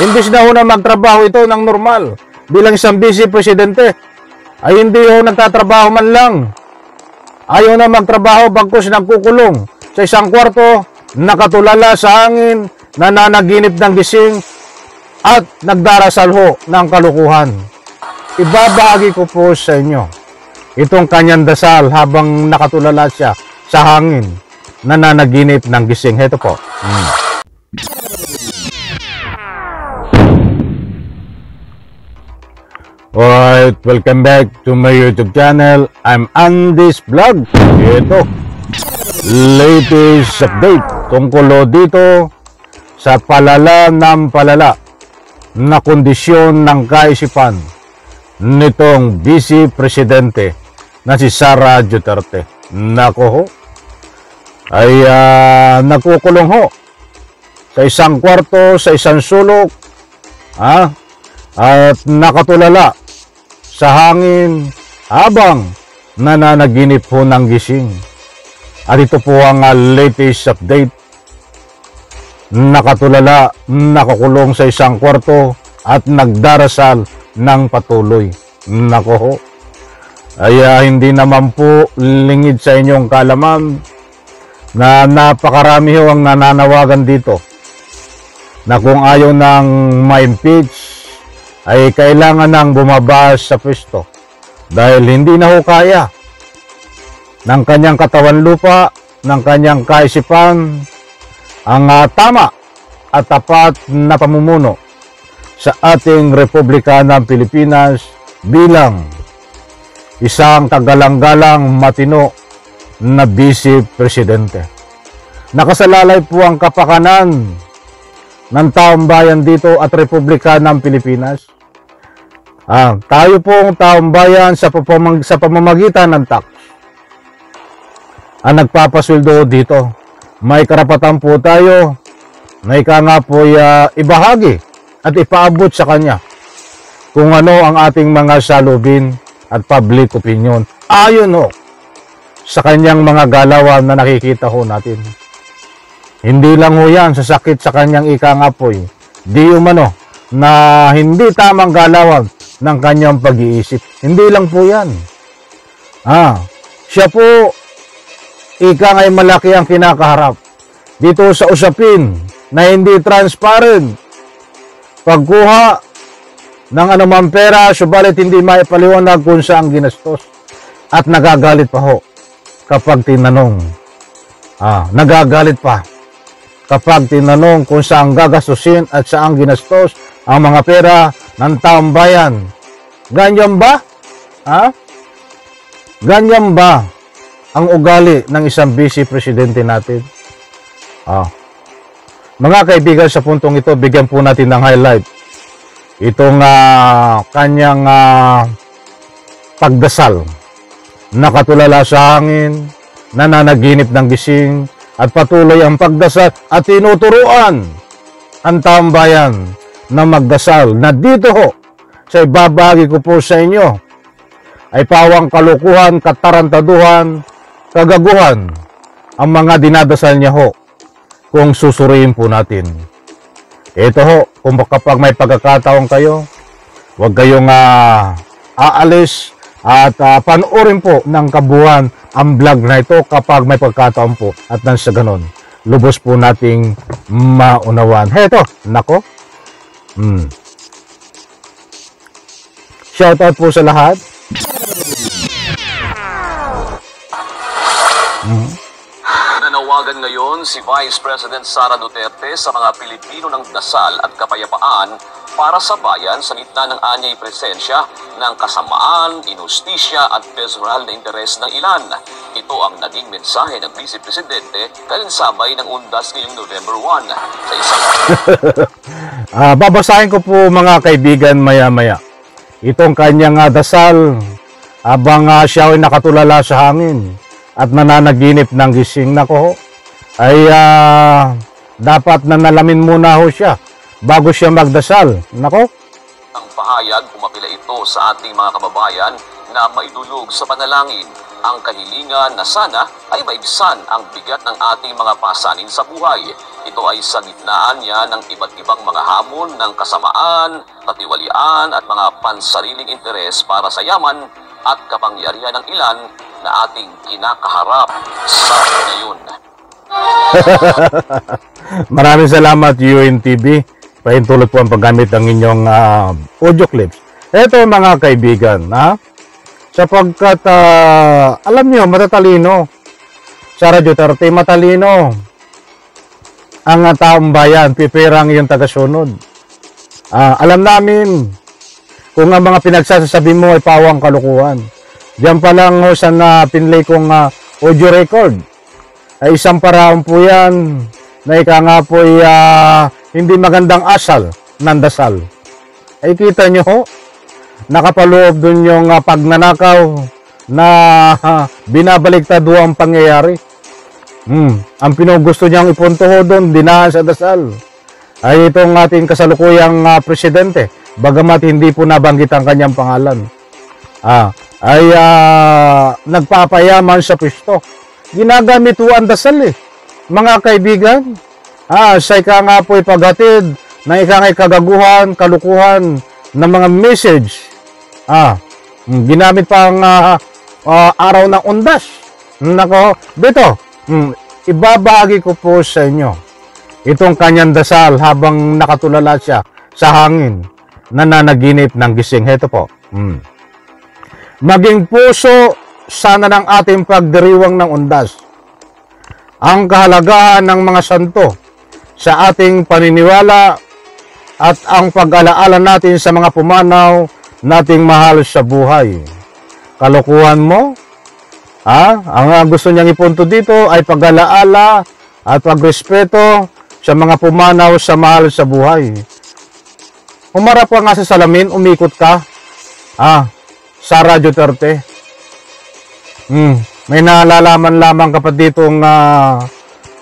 Imbis na ho na magtrabaho ito ng normal bilang isang vice presidente, ay hindi ho nagtatrabaho man lang. Ayaw na magtrabaho bagkus nagkukulong sa isang kwarto, nakatulala sa hangin, nananaginip ng gising, at nagdarasal ho ng kalukuhan. Ibabahagi ko po sa inyo itong kanyang dasal habang nakatulala siya sa hangin, nananaginip ng gising. Heto po. Alright, welcome back to my YouTube channel. I'm Andy's Vlog. Ito, latest update tungkol dito sa palala ng palala na kondisyon ng kaisipan nitong Vice Presidente na si Sara Duterte. Nako ho, ay nakukulong ho sa isang kwarto, sa isang sulok, at nakatulala sa hangin habang nananaginip po ng gising. At ito po ang latest update. Nakatulala, nakakulong sa isang kwarto at nagdarasal ng patuloy. Nako ho, ay hindi naman po lingid sa inyong kalaman na napakarami ho ang nananawagan dito na kung ayaw ng ma-impeach ay kailangan nang bumabas sa pwesto dahil hindi na ho kaya ng kanyang katawan lupa, ng kanyang kaisipan ang tama at tapat na pamumuno sa ating Republika ng Pilipinas bilang isang kagalang-galang matino na Vice Presidente. Nakasalalay po ang kapakanan ng taong bayan dito at Republika ng Pilipinas. Tayo pong taong bayan sa pamamagitan ng tax ang nagpapasweldo dito. May karapatan po tayo na ika nga po ibahagi at ipaabot sa kanya kung ano ang ating mga salubin at public opinion ayon ho sa kanyang mga galawan na nakikita ho natin. Hindi lang ho yan sa sakit sa kanyang ikangapoy, di umano na hindi tamang galawan ng kanyang pag-iisip. Hindi lang po yan. Siya po, ika nga'y malaki ang kinakaharap dito sa usapin na hindi transparent. Pagkuha ng anumang pera, subalit hindi maipaliwanag kung saan ginastos. At nagagalit pa ho kapag tinanong. Nagagalit pa kapag tinanong kung saan gagastusin at saan ginastos ang mga pera ng taong bayan. Ganyan ba? Ganyan ba ang ugali ng isang Vice Presidente natin? Mga kaibigan, sa puntong ito, bigyan po natin ng highlight itong kanyang pagdasal. Nakatulala sa hangin, nananaginip ng gising, at patuloy ang pagdasal at tinuturuan ang taong bayan na magdasal na dito ho sa ibabahagi ko po sa inyo ay pawang kalukuhan, katarantaduhan, kagaguhan ang mga dinadasal niya ho kung susuriin po natin. Ito ho, kung kapag may pagkakataon kayo, huwag kayong aalis at panoorin po ng kabuuan ang vlog na ito kapag may pagkataon po at nang sa ganon, lubos po nating maunawan. Heto, nako. Shoutout po sa lahat. Nanawagan ngayon si Vice President Sara Duterte sa mga Pilipino ng dasal at kapayapaan para sa bayan sa gitna ng anyay presensya ng kasamaan, inustisya at personal na interes ng ilan. Ito ang naging mensahe ng Vice Presidente kalinsabay ng undas ngayong November 1 sa isang... Babasahin ko po mga kaibigan maya-maya itong kanyang dasal habang siya ay nakatulala sa hangin at nananaginip ng gising. Nako, ay dapat na nalamin muna ho siya bago siya magdasal. Nako. Ang pahayag, pumapila ito sa ating mga kababayan na maidulog sa panalangin ang kahilingan na sana ay maibsan ang bigat ng ating mga pasanin sa buhay. Ito ay sa gitnaan niya ng iba't ibang mga hamon ng kasamaan, katiwalian at mga pansariling interes para sa yaman at kapangyarihan ng ilan na ating kinakaharap sa ngayon. Maraming salamat UNTV. Pahintulot po ang paggamit ng inyong audio clips. Ito mga kaibigan, sapagkat alam niyo, matatalino. Sara Duterte, matalino. Ang taong bayan, pipirang yung tagasunod. Alam namin kung ang mga pinagsasabi mo ay pawang kalukuhan. Diyan pa lang sa pinlay kong audio record. Ay isang paraan po yan na ika nga po ay hindi magandang asal ng dasal. Ay kita nyo ho, nakapaloob dun yung pagnanakaw na binabaliktad ho ang pangyayari. Ang pinugusto niyang ipunto ho doon, dinaan sa dasal, ay itong ating kasalukuyang presidente, bagamat hindi po nabanggit ang kanyang pangalan, ay nagpapayaman sa pwesto. Ginagamit ho ang dasal mga kaibigan. Sa ika nga po ipaghatid na ika nga kagaguhan, kalukuhan ng mga message. Ginamit pa ang araw ng undas. Nako, dito, ibabagi ko po sa inyo itong kanyang dasal habang nakatulala siya sa hangin, nananaginip ng gising. Heto po. Maging puso sana ng ating pagdiriwang ng undas ang kahalagahan ng mga santo sa ating paniniwala at ang pag-alaala natin sa mga pumanaw nating mahal sa buhay. Kalokohan mo? Ang gusto niyang ipunto dito ay pag-alaala at pagrespeto sa mga pumanaw sa mahal sa buhay. Humarap ka nga sa salamin, umikot ka. Sara Duterte. May nalalaman lamang ka pa ditong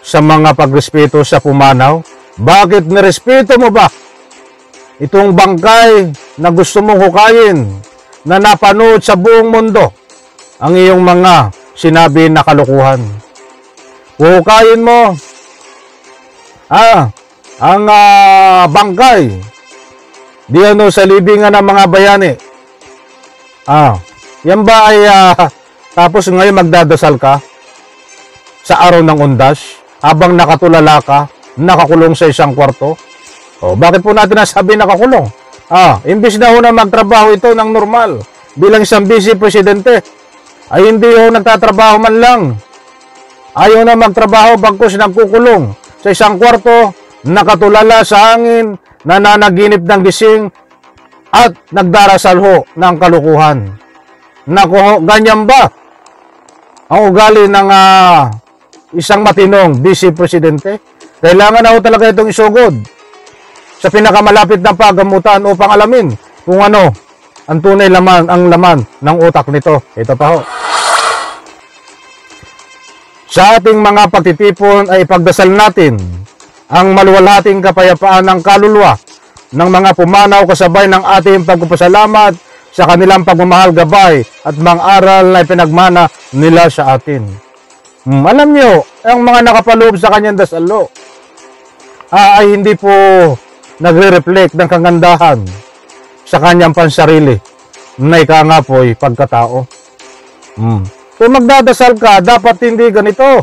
sa mga pagrespeto sa pumanaw. Bakit nirespeto mo ba itong bangkay na gusto mong hukayin na napanood sa buong mundo ang iyong mga sinabi na kalukuhan? Hukayin mo ang bangkay diyan sa libingan ng mga bayani. Yan ba ay tapos ngayon magdadasal ka sa araw ng undas habang nakatulala ka, nakakulong sa isang kwarto? Bakit po natin nasabi nakakulong? Imbis na ho na magtrabaho ito ng normal bilang isang vice presidente, ay hindi ho nagtatrabaho man lang. Ayaw na magtrabaho bagkus nagkukulong sa isang kwarto, nakatulala sa hangin, nananaginip ng gising, at nagdarasal ho ng kalukuhan. Naku, ganyan ba ang ugali ng isang matinong vice presidente? Kailangan na ho talaga itong isugod sa pinakamalapit na paggamutan upang alamin kung ano ang tunay laman ng utak nito. Ito pa ho. Sa ating mga pagtitipon ay ipagdasal natin ang maluwalhating kapayapaan ng kaluluwa ng mga pumanaw kasabay ng ating pagpapasalamat sa kanilang pagmamahal, gabay at mga aral na ipinagmana nila sa atin. Alam nyo, ang mga nakapaloob sa kanyang dasalo ay hindi po nagre-reflect ng kagandahan sa kanyang pansarili na ika nga po'y pagkatao. Kung magdadasal ka, dapat hindi ganito.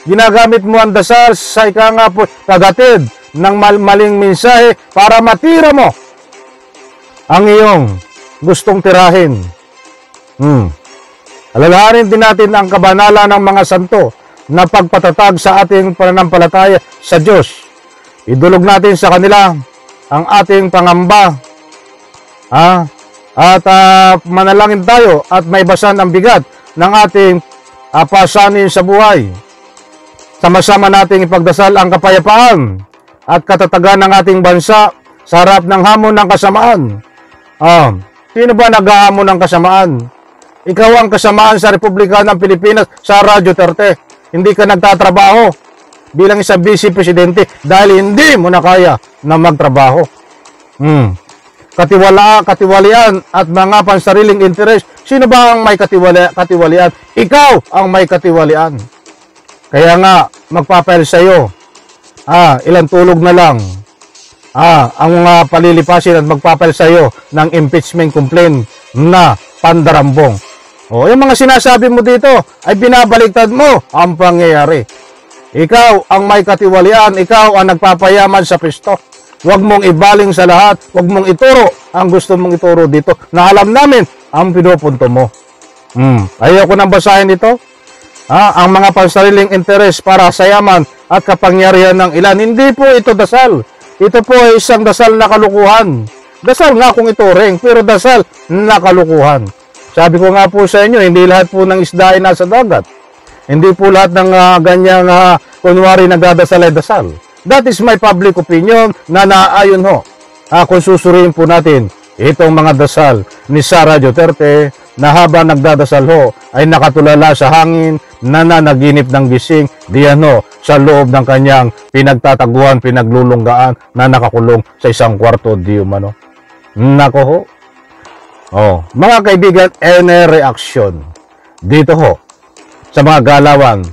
Ginagamit mo ang dasal sa ika nga po'y kagatid ng maling mensahe para matira mo ang iyong gustong tirahin. Alalahanin din natin ang kabanalan ng mga santo na pagpatatag sa ating pananampalataya sa Diyos. Idulog natin sa kanila ang ating pangamba. At manalangin tayo at maibasan ang bigat ng ating pasanin sa buhay. Sama-sama nating ipagdasal ang kapayapaan at katatagan ng ating bansa sa harap ng hamon ng kasamaan. Sino ba naghahamon ng kasamaan? Ikaw ang kasamaan sa Republika ng Pilipinas, Sara Duterte. Hindi ka nagtatrabaho bilang isang vice presidente dahil hindi mo na kaya na magtrabaho. katiwalian at mga pansariling interes. Sino ba ang may katiwalian? Ikaw ang may katiwalian. Kaya nga, magpapail sa'yo. Ilang tulog na lang. Ang palilipasin at magpapail sa'yo ng impeachment complaint na pandarambong. Yung mga sinasabi mo dito ay binabaliktad mo ang pangyayari. Ikaw ang may katiwalian, ikaw ang nagpapayaman sa pisto. Huwag mong ibaling sa lahat, huwag mong ituro ang gusto mong ituro dito na alam namin ang pinupunto mo. Ayoko nang basahin ito. Ang mga pansariling interes para sa yaman at kapangyarihan ng ilan. Hindi po ito dasal. Ito po ay isang dasal na kalukuhan. Dasal nga kung ituring, pero dasal na kalukuhan. Sabi ko nga po sa inyo, hindi lahat po ng isda ay nasa dagat. Hindi po lahat ng ganyang kunwari nagdadasal ay dasal. That is my public opinion na naayon ho. Kung susuriin po natin itong mga dasal ni Sara Duterte na habang nagdadasal ho ay nakatulala sa hangin, nananaginip ng gising, diyan ho sa loob ng kanyang pinagtataguan, pinaglulunggaan na nakakulong sa isang kwarto di umano. Nako ho. Mga kaibigan, any reaction dito ho sa mga galawan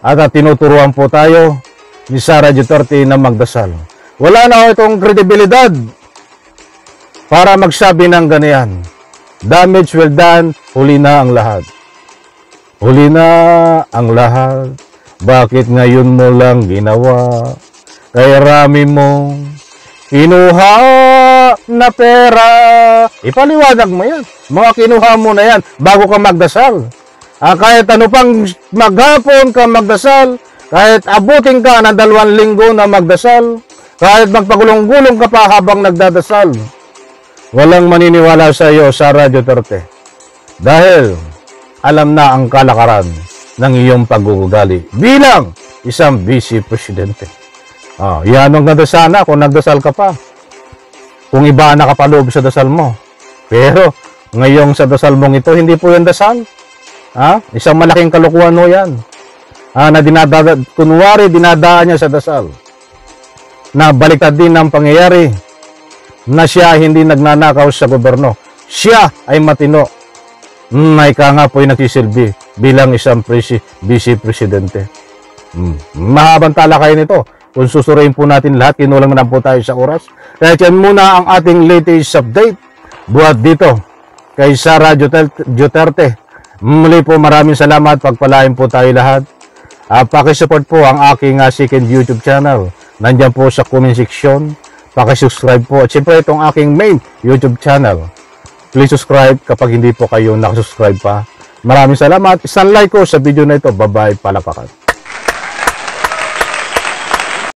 at tinuturuan po tayo ni Sara Duterte na magdasal. Wala na ho itong kredibilidad para magsabi ng ganyan. Damage well done, huli na ang lahat. Huli na ang lahat. Bakit ngayon mo lang ginawa? Kaya rami mong kinuha na pera. Ipaliwanag mo yan. Mga kinuha mo na yan bago ka magdasal. Kahit ano pang maghapon ka magdasal, kahit abutin ka ng 2 linggo na magdasal, kahit magpagulong-gulong ka pa habang nagdadasal, walang maniniwala sa iyo, Sara Duterte. Dahil alam na ang kalakaran ng iyong pag-uugali bilang isang vice presidente. Yan ang ganda sana kung nagdasal ka pa. Kung iba nakapaloob sa dasal mo. Pero ngayong sa dasal mong ito, hindi po yung dasal. Isang malaking kalukuhan mo yan. Na kunwari dinadaan niya sa dasal. Na baliktad din ng pangyayari na siya hindi nagnanakaw sa gobyerno. Siya ay matino. Ika nga po ay nagsisilbi bilang isang vice presidente. Mahabang talakayan ito. Kung susuriin po natin lahat, kinulang na po tayo sa oras. Kaya yan muna ang ating latest update. Buhat dito kay Sara Duterte. Muli po maraming salamat. Pagpalain po tayo lahat. Pakisupport po ang aking second YouTube channel. Nandyan po sa comment section. Pakisubscribe po. At siyempre itong aking main YouTube channel. Please subscribe kapag hindi po kayo nakasubscribe pa. Maraming salamat. Isang like ko sa video na ito. Bye-bye. Palapakan.